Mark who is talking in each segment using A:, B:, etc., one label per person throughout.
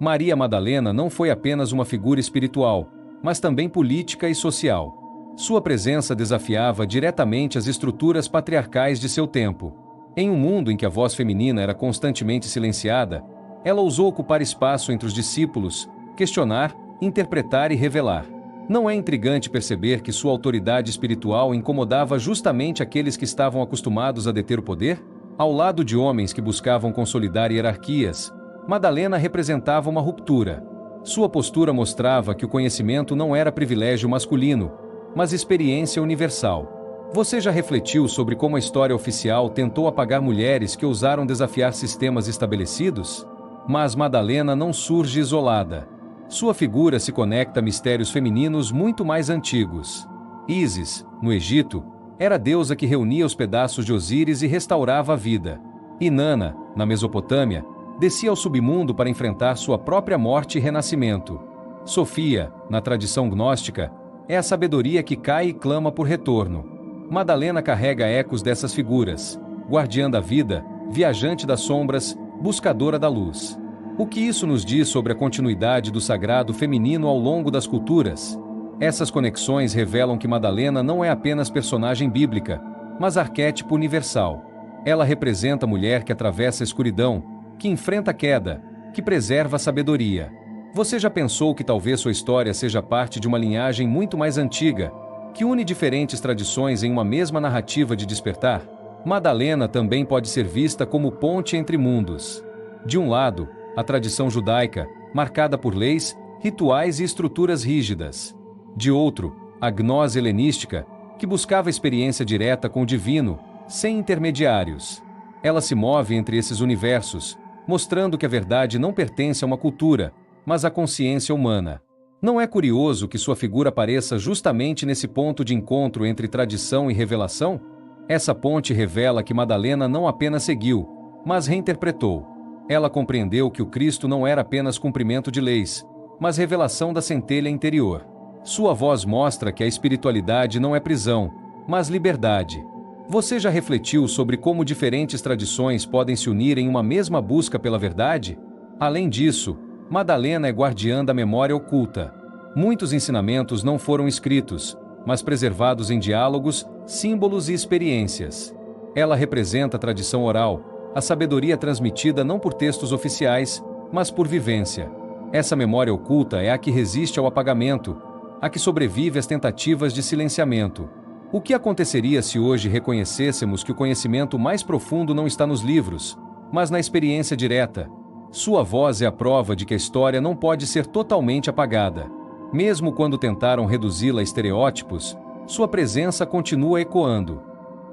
A: Maria Madalena não foi apenas uma figura espiritual, mas também política e social. Sua presença desafiava diretamente as estruturas patriarcais de seu tempo. Em um mundo em que a voz feminina era constantemente silenciada, ela ousou ocupar espaço entre os discípulos, questionar, interpretar e revelar. Não é intrigante perceber que sua autoridade espiritual incomodava justamente aqueles que estavam acostumados a deter o poder? Ao lado de homens que buscavam consolidar hierarquias, Madalena representava uma ruptura. Sua postura mostrava que o conhecimento não era privilégio masculino, mas experiência universal. Você já refletiu sobre como a história oficial tentou apagar mulheres que ousaram desafiar sistemas estabelecidos? Mas Madalena não surge isolada. Sua figura se conecta a mistérios femininos muito mais antigos. Ísis, no Egito, era a deusa que reunia os pedaços de Osíris e restaurava a vida. Inanna, na Mesopotâmia, descia ao submundo para enfrentar sua própria morte e renascimento. Sofia, na tradição gnóstica, é a sabedoria que cai e clama por retorno. Madalena carrega ecos dessas figuras, guardiã da vida, viajante das sombras, buscadora da luz. O que isso nos diz sobre a continuidade do sagrado feminino ao longo das culturas? Essas conexões revelam que Madalena não é apenas personagem bíblica, mas arquétipo universal. Ela representa a mulher que atravessa a escuridão, que enfrenta a queda, que preserva a sabedoria. Você já pensou que talvez sua história seja parte de uma linhagem muito mais antiga, que une diferentes tradições em uma mesma narrativa de despertar? Madalena também pode ser vista como ponte entre mundos. De um lado, a tradição judaica, marcada por leis, rituais e estruturas rígidas. De outro, a gnose helenística, que buscava experiência direta com o divino, sem intermediários. Ela se move entre esses universos, mostrando que a verdade não pertence a uma cultura, mas à consciência humana. Não é curioso que sua figura apareça justamente nesse ponto de encontro entre tradição e revelação? Essa ponte revela que Madalena não apenas seguiu, mas reinterpretou. Ela compreendeu que o Cristo não era apenas cumprimento de leis, mas revelação da centelha interior. Sua voz mostra que a espiritualidade não é prisão, mas liberdade. Você já refletiu sobre como diferentes tradições podem se unir em uma mesma busca pela verdade? Além disso, Madalena é guardiã da memória oculta. Muitos ensinamentos não foram escritos, mas preservados em diálogos, símbolos e experiências. Ela representa a tradição oral, a sabedoria transmitida não por textos oficiais, mas por vivência. Essa memória oculta é a que resiste ao apagamento, a que sobrevive às tentativas de silenciamento. O que aconteceria se hoje reconhecêssemos que o conhecimento mais profundo não está nos livros, mas na experiência direta? Sua voz é a prova de que a história não pode ser totalmente apagada. Mesmo quando tentaram reduzi-la a estereótipos, sua presença continua ecoando.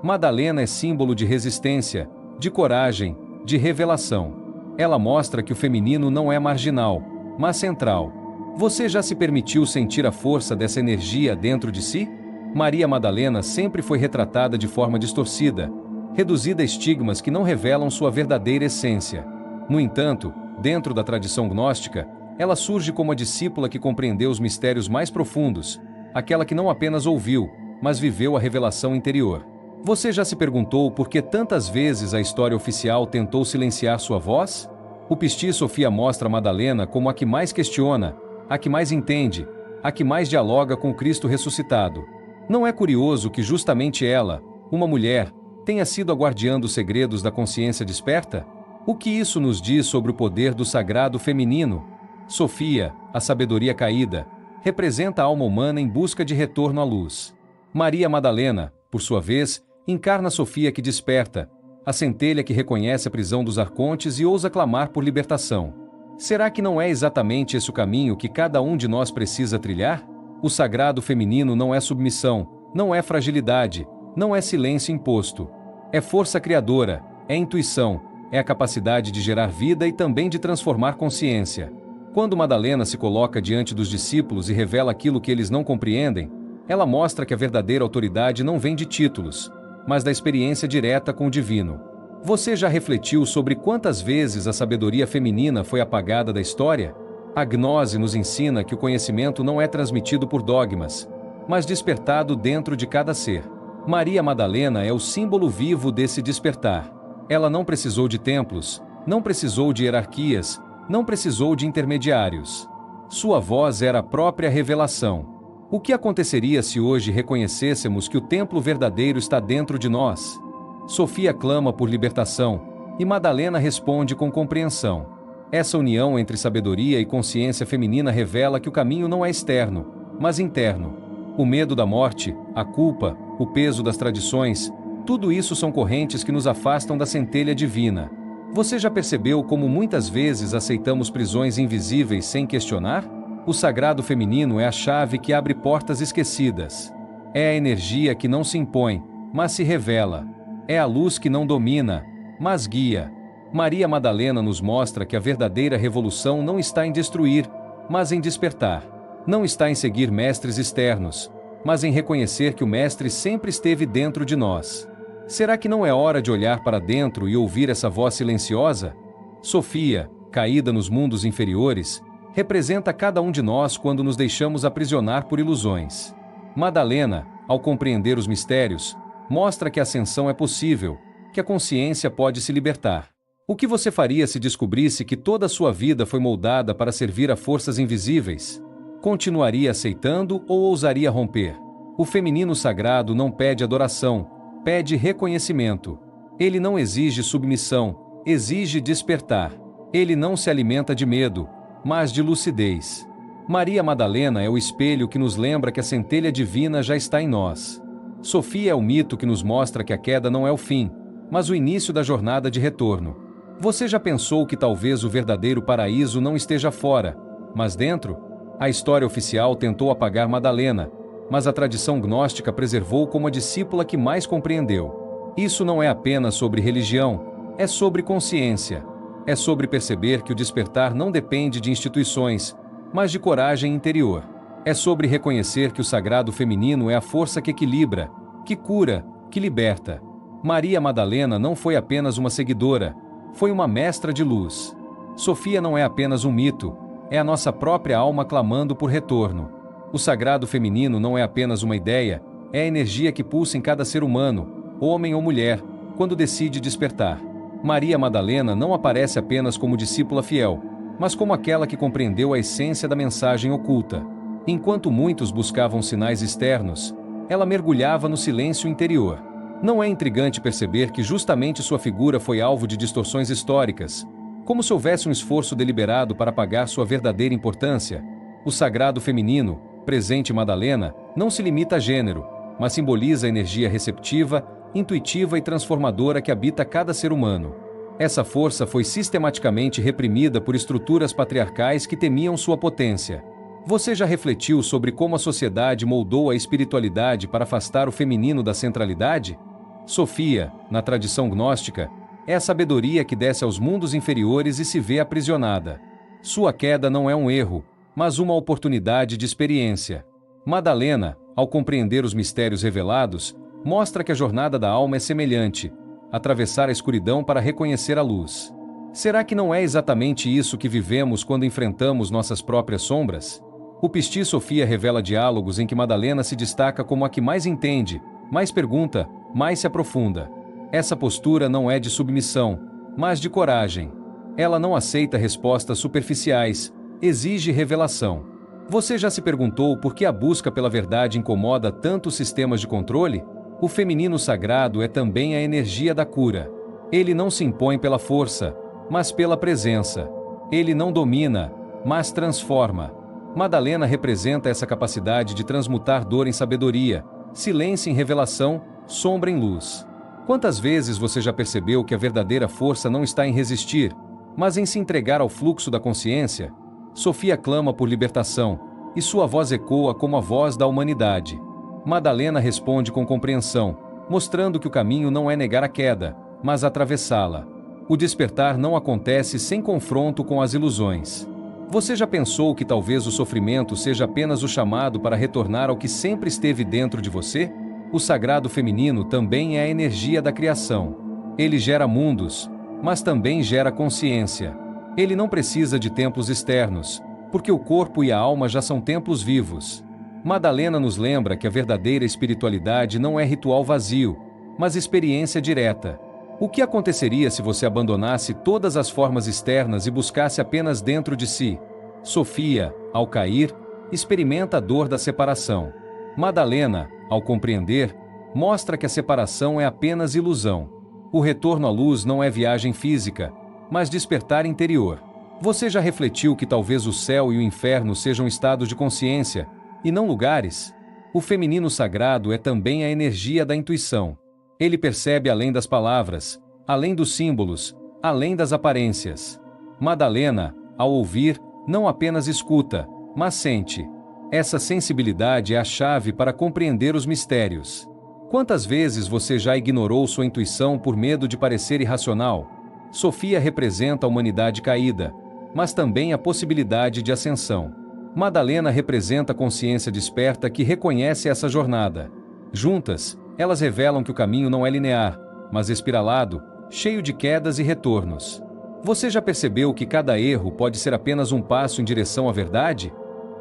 A: Madalena é símbolo de resistência, de coragem, de revelação. Ela mostra que o feminino não é marginal, mas central. Você já se permitiu sentir a força dessa energia dentro de si? Maria Madalena sempre foi retratada de forma distorcida, reduzida a estigmas que não revelam sua verdadeira essência. No entanto, dentro da tradição gnóstica, ela surge como a discípula que compreendeu os mistérios mais profundos, aquela que não apenas ouviu, mas viveu a revelação interior. Você já se perguntou por que tantas vezes a história oficial tentou silenciar sua voz? O Pistis Sophia mostra Madalena como a que mais questiona, a que mais entende, a que mais dialoga com o Cristo ressuscitado. Não é curioso que justamente ela, uma mulher, tenha sido a guardiã dos segredos da consciência desperta? O que isso nos diz sobre o poder do sagrado feminino? Sofia, a sabedoria caída, representa a alma humana em busca de retorno à luz. Maria Madalena, por sua vez, encarna Sofia que desperta, a centelha que reconhece a prisão dos arcontes e ousa clamar por libertação. Será que não é exatamente esse o caminho que cada um de nós precisa trilhar? O sagrado feminino não é submissão, não é fragilidade, não é silêncio imposto. É força criadora, é intuição, é a capacidade de gerar vida e também de transformar consciência. Quando Madalena se coloca diante dos discípulos e revela aquilo que eles não compreendem, ela mostra que a verdadeira autoridade não vem de títulos, mas da experiência direta com o divino. Você já refletiu sobre quantas vezes a sabedoria feminina foi apagada da história? A gnose nos ensina que o conhecimento não é transmitido por dogmas, mas despertado dentro de cada ser. Maria Madalena é o símbolo vivo desse despertar. Ela não precisou de templos, não precisou de hierarquias, Não precisou de intermediários. Sua voz era a própria revelação. O que aconteceria se hoje reconhecêssemos que o templo verdadeiro está dentro de nós? Sofia clama por libertação, e Madalena responde com compreensão. Essa união entre sabedoria e consciência feminina revela que o caminho não é externo, mas interno. O medo da morte, a culpa, o peso das tradições, tudo isso são correntes que nos afastam da centelha divina. Você já percebeu como muitas vezes aceitamos prisões invisíveis sem questionar? O sagrado feminino é a chave que abre portas esquecidas. É a energia que não se impõe, mas se revela. É a luz que não domina, mas guia. Maria Madalena nos mostra que a verdadeira revolução não está em destruir, mas em despertar. Não está em seguir mestres externos, mas em reconhecer que o mestre sempre esteve dentro de nós. Será que não é hora de olhar para dentro e ouvir essa voz silenciosa? Sofia, caída nos mundos inferiores, representa cada um de nós quando nos deixamos aprisionar por ilusões. Madalena, ao compreender os mistérios, mostra que a ascensão é possível, que a consciência pode se libertar. O que você faria se descobrisse que toda a sua vida foi moldada para servir a forças invisíveis? Continuaria aceitando ou ousaria romper? O feminino sagrado não pede adoração, pede reconhecimento. Ele não exige submissão, exige despertar. Ele não se alimenta de medo, mas de lucidez. Maria Madalena é o espelho que nos lembra que a centelha divina já está em nós. Sofia é o mito que nos mostra que a queda não é o fim, mas o início da jornada de retorno. Você já pensou que talvez o verdadeiro paraíso não esteja fora, mas dentro? A história oficial tentou apagar Madalena, mas a tradição gnóstica preservou como a discípula que mais compreendeu. Isso não é apenas sobre religião, é sobre consciência. É sobre perceber que o despertar não depende de instituições, mas de coragem interior. É sobre reconhecer que o sagrado feminino é a força que equilibra, que cura, que liberta. Maria Madalena não foi apenas uma seguidora, foi uma mestra de luz. Sofia não é apenas um mito, é a nossa própria alma clamando por retorno. O sagrado feminino não é apenas uma ideia, é a energia que pulsa em cada ser humano, homem ou mulher, quando decide despertar. Maria Madalena não aparece apenas como discípula fiel, mas como aquela que compreendeu a essência da mensagem oculta. Enquanto muitos buscavam sinais externos, ela mergulhava no silêncio interior. Não é intrigante perceber que justamente sua figura foi alvo de distorções históricas, como se houvesse um esforço deliberado para apagar sua verdadeira importância? O sagrado feminino, presente em Madalena, não se limita a gênero, mas simboliza a energia receptiva, intuitiva e transformadora que habita cada ser humano. Essa força foi sistematicamente reprimida por estruturas patriarcais que temiam sua potência. Você já refletiu sobre como a sociedade moldou a espiritualidade para afastar o feminino da centralidade? Sofia, na tradição gnóstica, é a sabedoria que desce aos mundos inferiores e se vê aprisionada. Sua queda não é um erro, mas uma oportunidade de experiência. Madalena, ao compreender os mistérios revelados, mostra que a jornada da alma é semelhante, atravessar a escuridão para reconhecer a luz. Será que não é exatamente isso que vivemos quando enfrentamos nossas próprias sombras? O Psti Sofia revela diálogos em que Madalena se destaca como a que mais entende, mais pergunta, mais se aprofunda. Essa postura não é de submissão, mas de coragem. Ela não aceita respostas superficiais, exige revelação. Você já se perguntou por que a busca pela verdade incomoda tanto os sistemas de controle? O feminino sagrado é também a energia da cura. Ele não se impõe pela força, mas pela presença. Ele não domina, mas transforma. Madalena representa essa capacidade de transmutar dor em sabedoria, silêncio em revelação, sombra em luz. Quantas vezes você já percebeu que a verdadeira força não está em resistir, mas em se entregar ao fluxo da consciência? Sofia clama por libertação, e sua voz ecoa como a voz da humanidade. Madalena responde com compreensão, mostrando que o caminho não é negar a queda, mas atravessá-la. O despertar não acontece sem confronto com as ilusões. Você já pensou que talvez o sofrimento seja apenas o chamado para retornar ao que sempre esteve dentro de você? O sagrado feminino também é a energia da criação. Ele gera mundos, mas também gera consciência. Ele não precisa de templos externos, porque o corpo e a alma já são templos vivos. Madalena nos lembra que a verdadeira espiritualidade não é ritual vazio, mas experiência direta. O que aconteceria se você abandonasse todas as formas externas e buscasse apenas dentro de si? Sofia, ao cair, experimenta a dor da separação. Madalena, ao compreender, mostra que a separação é apenas ilusão. O retorno à luz não é viagem física, mas despertar interior. Você já refletiu que talvez o céu e o inferno sejam estados de consciência, e não lugares? O feminino sagrado é também a energia da intuição. Ele percebe além das palavras, além dos símbolos, além das aparências. Madalena, ao ouvir, não apenas escuta, mas sente. Essa sensibilidade é a chave para compreender os mistérios. Quantas vezes você já ignorou sua intuição por medo de parecer irracional? Sofia representa a humanidade caída, mas também a possibilidade de ascensão. Madalena representa a consciência desperta que reconhece essa jornada. Juntas, elas revelam que o caminho não é linear, mas espiralado, cheio de quedas e retornos. Você já percebeu que cada erro pode ser apenas um passo em direção à verdade?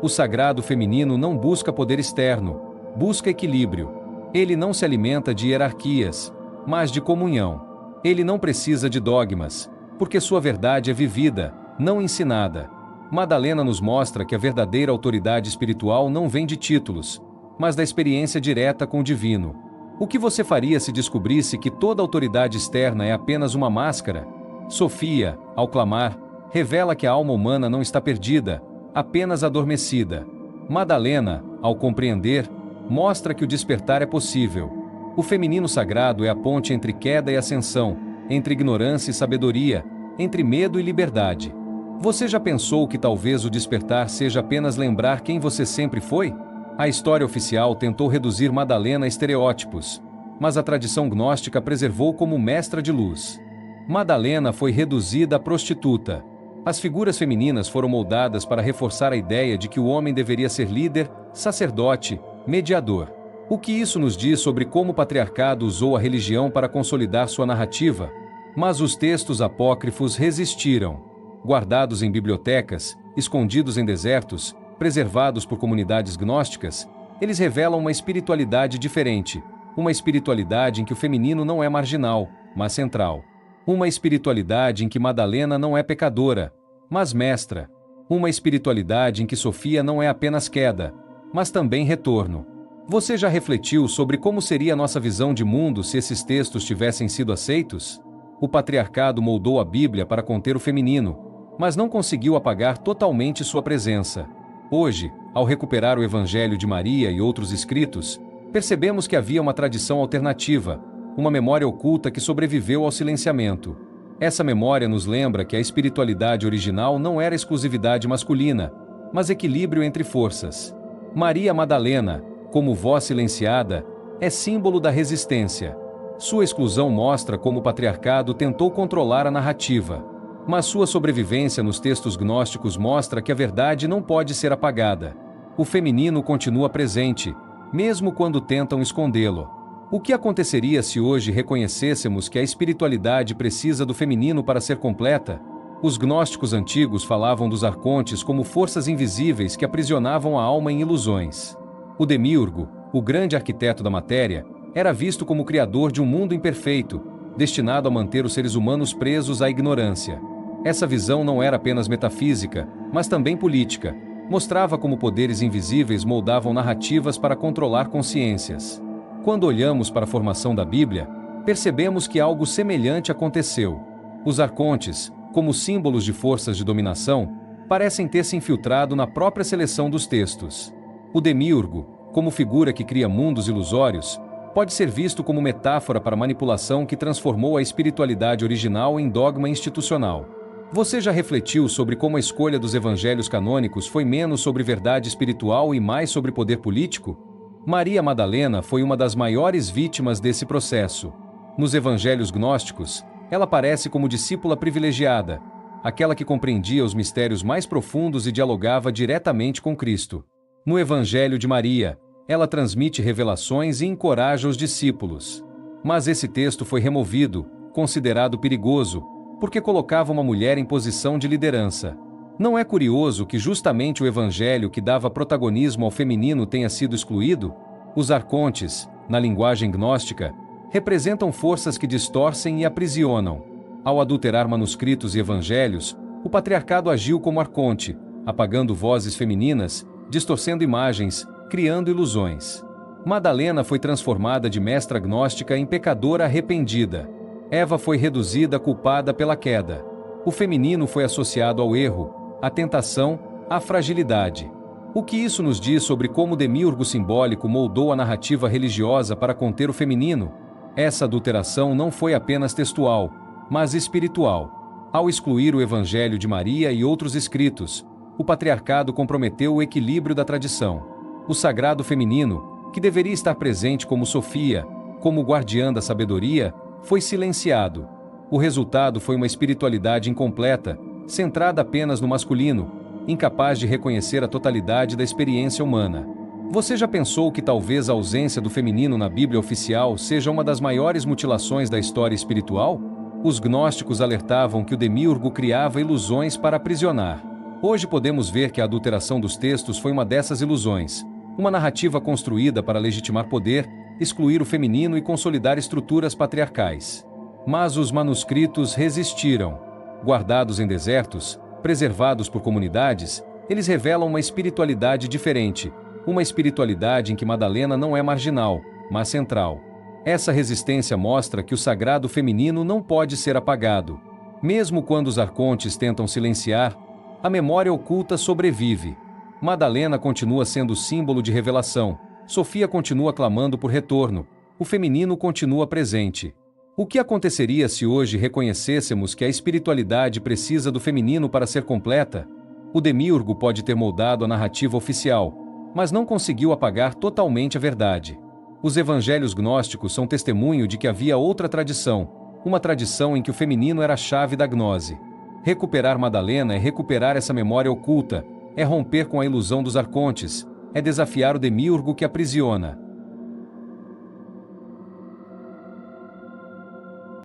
A: O sagrado feminino não busca poder externo, busca equilíbrio. Ele não se alimenta de hierarquias, mas de comunhão. Ele não precisa de dogmas, porque sua verdade é vivida, não ensinada. Madalena nos mostra que a verdadeira autoridade espiritual não vem de títulos, mas da experiência direta com o divino. O que você faria se descobrisse que toda autoridade externa é apenas uma máscara? Sofia, ao clamar, revela que a alma humana não está perdida, apenas adormecida. Madalena, ao compreender, mostra que o despertar é possível. O feminino sagrado é a ponte entre queda e ascensão, entre ignorância e sabedoria, entre medo e liberdade. Você já pensou que talvez o despertar seja apenas lembrar quem você sempre foi? A história oficial tentou reduzir Madalena a estereótipos, mas a tradição gnóstica preservou como mestra de luz. Madalena foi reduzida a prostituta. As figuras femininas foram moldadas para reforçar a ideia de que o homem deveria ser líder, sacerdote, mediador. O que isso nos diz sobre como o patriarcado usou a religião para consolidar sua narrativa? Mas os textos apócrifos resistiram. Guardados em bibliotecas, escondidos em desertos, preservados por comunidades gnósticas, eles revelam uma espiritualidade diferente, uma espiritualidade em que o feminino não é marginal, mas central. Uma espiritualidade em que Madalena não é pecadora, mas mestra. Uma espiritualidade em que Sofia não é apenas queda, mas também retorno. Você já refletiu sobre como seria a nossa visão de mundo se esses textos tivessem sido aceitos? O patriarcado moldou a Bíblia para conter o feminino, mas não conseguiu apagar totalmente sua presença. Hoje, ao recuperar o Evangelho de Maria e outros escritos, percebemos que havia uma tradição alternativa, uma memória oculta que sobreviveu ao silenciamento. Essa memória nos lembra que a espiritualidade original não era exclusividade masculina, mas equilíbrio entre forças. Maria Madalena, como voz silenciada, é símbolo da resistência. Sua exclusão mostra como o patriarcado tentou controlar a narrativa. Mas sua sobrevivência nos textos gnósticos mostra que a verdade não pode ser apagada. O feminino continua presente, mesmo quando tentam escondê-lo. O que aconteceria se hoje reconhecêssemos que a espiritualidade precisa do feminino para ser completa? Os gnósticos antigos falavam dos arcontes como forças invisíveis que aprisionavam a alma em ilusões. O demiurgo, o grande arquiteto da matéria, era visto como o criador de um mundo imperfeito, destinado a manter os seres humanos presos à ignorância. Essa visão não era apenas metafísica, mas também política. Mostrava como poderes invisíveis moldavam narrativas para controlar consciências. Quando olhamos para a formação da Bíblia, percebemos que algo semelhante aconteceu. Os arcontes, como símbolos de forças de dominação, parecem ter se infiltrado na própria seleção dos textos. O demiurgo, como figura que cria mundos ilusórios, pode ser visto como metáfora para a manipulação que transformou a espiritualidade original em dogma institucional. Você já refletiu sobre como a escolha dos evangelhos canônicos foi menos sobre verdade espiritual e mais sobre poder político? Maria Madalena foi uma das maiores vítimas desse processo. Nos evangelhos gnósticos, ela aparece como discípula privilegiada, aquela que compreendia os mistérios mais profundos e dialogava diretamente com Cristo. No Evangelho de Maria, ela transmite revelações e encoraja os discípulos. Mas esse texto foi removido, considerado perigoso, porque colocava uma mulher em posição de liderança. Não é curioso que justamente o evangelho que dava protagonismo ao feminino tenha sido excluído? Os arcontes, na linguagem gnóstica, representam forças que distorcem e aprisionam. Ao adulterar manuscritos e evangelhos, o patriarcado agiu como arconte, apagando vozes femininas, distorcendo imagens, criando ilusões. Madalena foi transformada de mestra gnóstica em pecadora arrependida. Eva foi reduzida culpada pela queda. O feminino foi associado ao erro, à tentação, à fragilidade. O que isso nos diz sobre como o demiurgo simbólico moldou a narrativa religiosa para conter o feminino? Essa adulteração não foi apenas textual, mas espiritual. Ao excluir o Evangelho de Maria e outros escritos, o patriarcado comprometeu o equilíbrio da tradição. O sagrado feminino, que deveria estar presente como Sofia, como guardiã da sabedoria, foi silenciado. O resultado foi uma espiritualidade incompleta, centrada apenas no masculino, incapaz de reconhecer a totalidade da experiência humana. Você já pensou que talvez a ausência do feminino na Bíblia oficial seja uma das maiores mutilações da história espiritual? Os gnósticos alertavam que o demiurgo criava ilusões para aprisionar. Hoje podemos ver que a adulteração dos textos foi uma dessas ilusões, uma narrativa construída para legitimar poder, excluir o feminino e consolidar estruturas patriarcais. Mas os manuscritos resistiram. Guardados em desertos, preservados por comunidades, eles revelam uma espiritualidade diferente, uma espiritualidade em que Madalena não é marginal, mas central. Essa resistência mostra que o sagrado feminino não pode ser apagado. Mesmo quando os arcontes tentam silenciar, a memória oculta sobrevive. Madalena continua sendo símbolo de revelação, Sofia continua clamando por retorno, o feminino continua presente. O que aconteceria se hoje reconhecêssemos que a espiritualidade precisa do feminino para ser completa? O demiurgo pode ter moldado a narrativa oficial, mas não conseguiu apagar totalmente a verdade. Os evangelhos gnósticos são testemunho de que havia outra tradição, uma tradição em que o feminino era a chave da gnose. Recuperar Madalena é recuperar essa memória oculta, é romper com a ilusão dos arcontes, é desafiar o demiurgo que aprisiona.